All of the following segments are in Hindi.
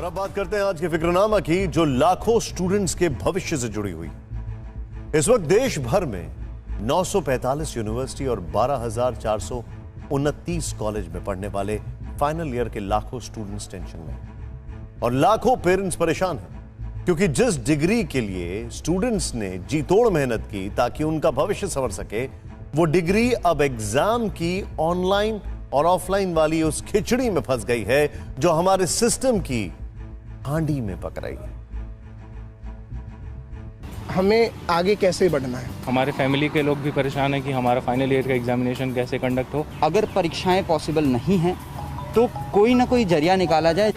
और अब बात करते हैं आज के फिक्रनामा की, जो लाखों स्टूडेंट्स के भविष्य से जुड़ी हुई। इस वक्त देश भर में 945 यूनिवर्सिटी और 12,429 कॉलेज में पढ़ने वाले फाइनल ईयर के लाखों स्टूडेंट्स टेंशन में और लाखों पेरेंट्स परेशान हैं, क्योंकि जिस डिग्री के लिए स्टूडेंट्स ने जी तोड़ मेहनत की ताकि उनका भविष्य संवर सके, वो डिग्री अब एग्जाम की ऑनलाइन और ऑफलाइन वाली उस खिचड़ी में फंस गई है जो हमारे सिस्टम की हांडी में पक रही है। हमें आगे कैसे बढ़ना है? हमारे फैमिली के लोग भी परेशान हैं कि हमारा फाइनल ईयर का एग्जामिनेशन कैसे कंडक्ट हो। अगर परीक्षाएं पॉसिबल नहीं हैं तो कोई ना कोई जरिया निकाला जाए।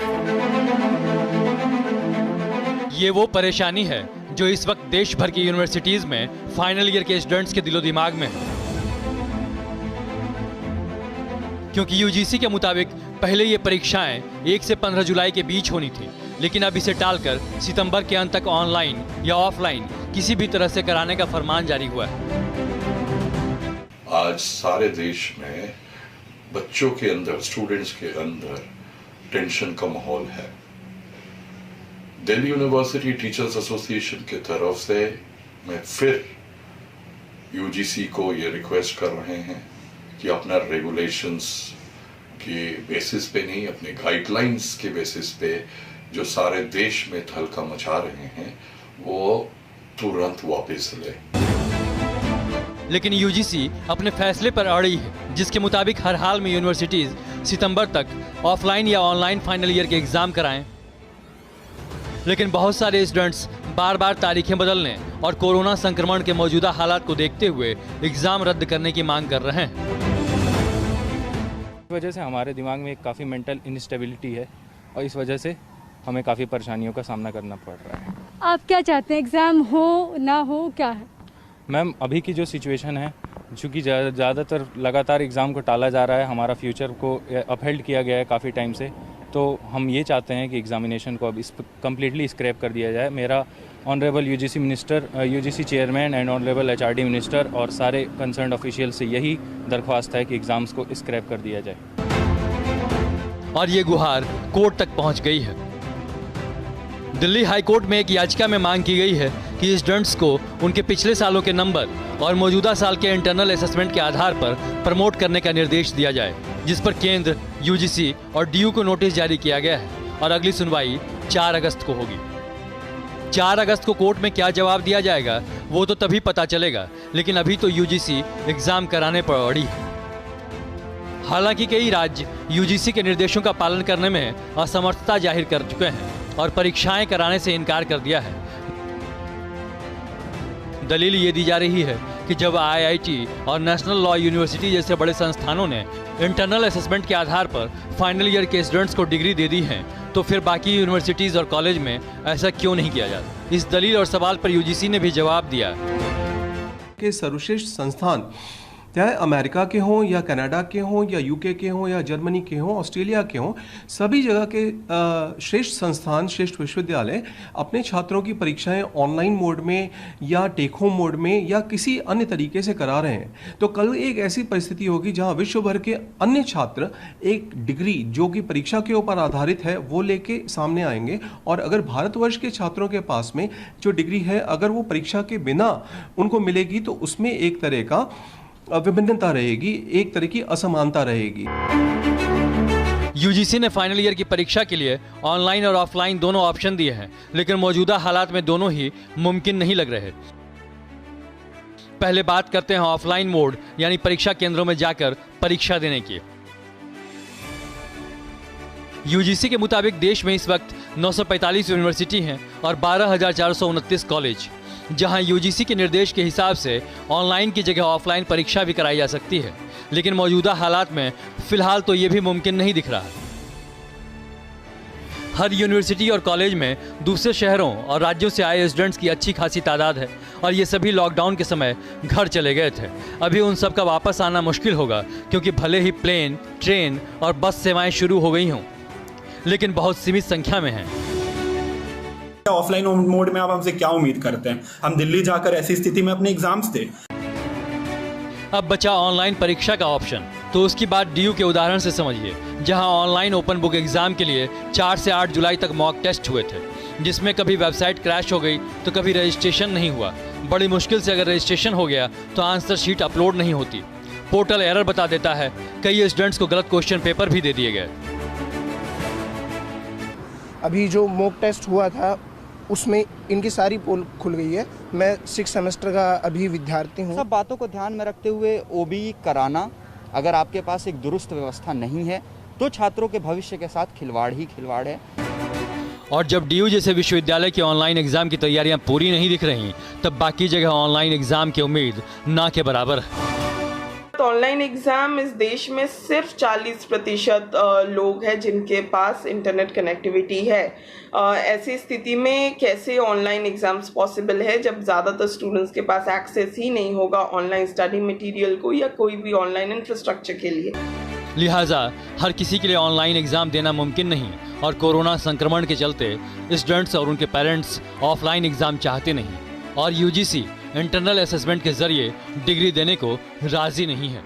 ये वो परेशानी है जो इस वक्त देश भर की यूनिवर्सिटीज में फाइनल ईयर के स्टूडेंट्स के दिलो दिमाग में है, क्योंकि यूजीसी के मुताबिक पहले ये परीक्षाएं 1 से 15 जुलाई के बीच होनी थी, लेकिन अब इसे टालकर सितंबर के अंत तक ऑनलाइन या ऑफलाइन किसी भी तरह से कराने का फरमान जारी हुआ है। आज सारे देश में बच्चों के अंदर, स्टूडेंट्स के अंदर टेंशन का माहौल है। दिल्ली यूनिवर्सिटी टीचर्स एसोसिएशन की तरफ से मैं फिर यूजीसी को ये रिक्वेस्ट कर रहे हैं कि अपना रेगुलेशंस के बेसिस पे नहीं, अपने गाइडलाइंस के बेसिस पे जो सारे देश में तहलका मचा रहे हैं वो तुरंत वापस ले। लेकिन यूजीसी अपने फैसले पर अड़ी है, जिसके मुताबिक हर हाल में यूनिवर्सिटीज सितंबर तक ऑफलाइन या ऑनलाइन फाइनल ईयर के एग्जाम कराएं। लेकिन बहुत सारे स्टूडेंट्स बार बार तारीखें बदलने और कोरोना संक्रमण के मौजूदा हालात को देखते हुए एग्जाम रद्द करने की मांग कर रहे हैं। इस वजह से हमारे दिमाग में एक काफ़ी मेंटल इनस्टेबिलिटी है और इस वजह से हमें काफ़ी परेशानियों का सामना करना पड़ रहा है। आप क्या चाहते हैं, एग्ज़ाम हो ना हो, क्या है? मैम, अभी की जो सिचुएशन है, चूँकि ज़्यादातर लगातार एग्ज़ाम को टाला जा रहा है, हमारा फ्यूचर को अपहेल्ड किया गया है काफ़ी टाइम से, तो हम ये चाहते हैं कि एग्जामिनेशन को अब कम्प्लीटली स्क्रैप कर दिया जाए। मेरा honourable UGC minister, UGC chairman and honourable HRD minister और सारे कंसर्न ऑफिशियल से यही दरख्वास्त है कि एग्ज़ाम्स को स्क्रैप कर दिया जाए। और ये गुहार कोर्ट तक पहुंच गई है। दिल्ली हाई कोर्ट में एक याचिका में मांग की गई है कि स्टूडेंट्स को उनके पिछले सालों के नंबर और मौजूदा साल के इंटरनल असेसमेंट के आधार पर प्रमोट करने का निर्देश दिया जाए, जिस पर केंद्र, यूजीसी और डीयू को नोटिस जारी किया गया है और अगली सुनवाई 4 अगस्त को होगी। 4 अगस्त को कोर्ट में क्या जवाब दिया जाएगा वो तो तभी पता चलेगा, लेकिन अभी तो यूजीसी एग्जाम कराने पर अड़ी है। हालांकि कई राज्य यूजीसी के निर्देशों का पालन करने में असमर्थता जाहिर कर चुके हैं और परीक्षाएं कराने से इनकार कर दिया है। दलील ये दी जा रही है कि जब आईआईटी और नेशनल लॉ यूनिवर्सिटी जैसे बड़े संस्थानों ने इंटरनल असेसमेंट के आधार पर फाइनल ईयर के स्टूडेंट्स को डिग्री दे दी है, तो फिर बाकी यूनिवर्सिटीज और कॉलेज में ऐसा क्यों नहीं किया जाता? इस दलील और सवाल पर यूजीसी ने भी जवाब दिया कि सर्वश्रेष्ठ संस्थान चाहे अमेरिका के हों या कनाडा के हों या यूके के हों या जर्मनी के हों, ऑस्ट्रेलिया के हों, सभी जगह के श्रेष्ठ संस्थान, श्रेष्ठ विश्वविद्यालय अपने छात्रों की परीक्षाएं ऑनलाइन मोड में या टेक होम मोड में या किसी अन्य तरीके से करा रहे हैं। तो कल एक ऐसी परिस्थिति होगी जहां विश्व भर के अन्य छात्र एक डिग्री जो कि परीक्षा के ऊपर आधारित है वो लेके सामने आएंगे, और अगर भारतवर्ष के छात्रों के पास में जो डिग्री है अगर वो परीक्षा के बिना उनको मिलेगी तो उसमें एक तरह का विभिन्नता रहेगी, एक तरह की असमानता रहेगी। यूजीसी ने फाइनल ईयर की परीक्षा के लिए ऑनलाइन और ऑफलाइन दोनों ऑप्शन दिए हैं, लेकिन मौजूदा हालात में दोनों ही मुमकिन नहीं लग रहे। पहले बात करते हैं ऑफलाइन मोड यानी परीक्षा केंद्रों में जाकर परीक्षा देने की। यूजीसी के मुताबिक देश में इस वक्त 945 यूनिवर्सिटी हैं और 12,429 कॉलेज, जहां यूजीसी के निर्देश के हिसाब से ऑनलाइन की जगह ऑफलाइन परीक्षा भी कराई जा सकती है, लेकिन मौजूदा हालात में फिलहाल तो ये भी मुमकिन नहीं दिख रहा। हर यूनिवर्सिटी और कॉलेज में दूसरे शहरों और राज्यों से आए स्टूडेंट्स की अच्छी खासी तादाद है और ये सभी लॉकडाउन के समय घर चले गए थे। अभी उन सब का वापस आना मुश्किल होगा, क्योंकि भले ही प्लेन, ट्रेन और बस सेवाएं शुरू हो गई हों, लेकिन बहुत सीमित संख्या में हैं। ऑफलाइन मोड में आप हमसे क्या उम्मीद करते हैं? हम दिल्ली जाकर ऐसी स्थिति में अपने एग्जाम्स दें। अब बचा ऑनलाइन परीक्षा का ऑप्शन, तो तो उसकी बात डीयू के उदाहरण से समझिए, जहां ऑनलाइन ओपन बुक एग्जाम के लिए 4 से 8 जुलाई तक मॉक टेस्ट हुए थे, जिसमें कभी वेबसाइट क्रैश हो गई तो कभी रजिस्ट्रेशन नहीं हुआ। बड़ी मुश्किल से अगर रजिस्ट्रेशन हो गया तो आंसर शीट अपलोड नहीं होती, पोर्टल एरर बता देता है, कई स्टूडेंट्स को गलत क्वेश्चन पेपर भी दे दिए गए। अभी जो मॉक टेस्ट हुआ था उसमें इनकी सारी पोल खुल गई है। मैं 6 सेमेस्टर का अभी विद्यार्थी हूँ। सब बातों को ध्यान में रखते हुए ओबीई कराना, अगर आपके पास एक दुरुस्त व्यवस्था नहीं है तो छात्रों के भविष्य के साथ खिलवाड़ ही खिलवाड़ है। और जब डीयू जैसे विश्वविद्यालय की ऑनलाइन एग्जाम की तैयारियां पूरी नहीं दिख रही, तब बाकी जगह ऑनलाइन एग्जाम की उम्मीद ना के बराबर है। ऑनलाइन एग्जाम इस देश में सिर्फ 40% लोग हैं जिनके पास इंटरनेट कनेक्टिविटी है। ऐसी स्थिति में कैसे ऑनलाइन एग्जाम्स पॉसिबल है जब ज़्यादातर स्टूडेंट्स के पास एक्सेस ही नहीं होगा ऑनलाइन स्टडी मटेरियल को या कोई भी ऑनलाइन इंफ्रास्ट्रक्चर के लिए। लिहाजा हर किसी के लिए ऑनलाइन एग्जाम देना मुमकिन नहीं, और कोरोना संक्रमण के चलते स्टूडेंट्स और उनके पेरेंट्स ऑफलाइन एग्जाम चाहते नहीं, और यूजीसी इंटरनल असेसमेंट के जरिए डिग्री देने को राजी नहीं है।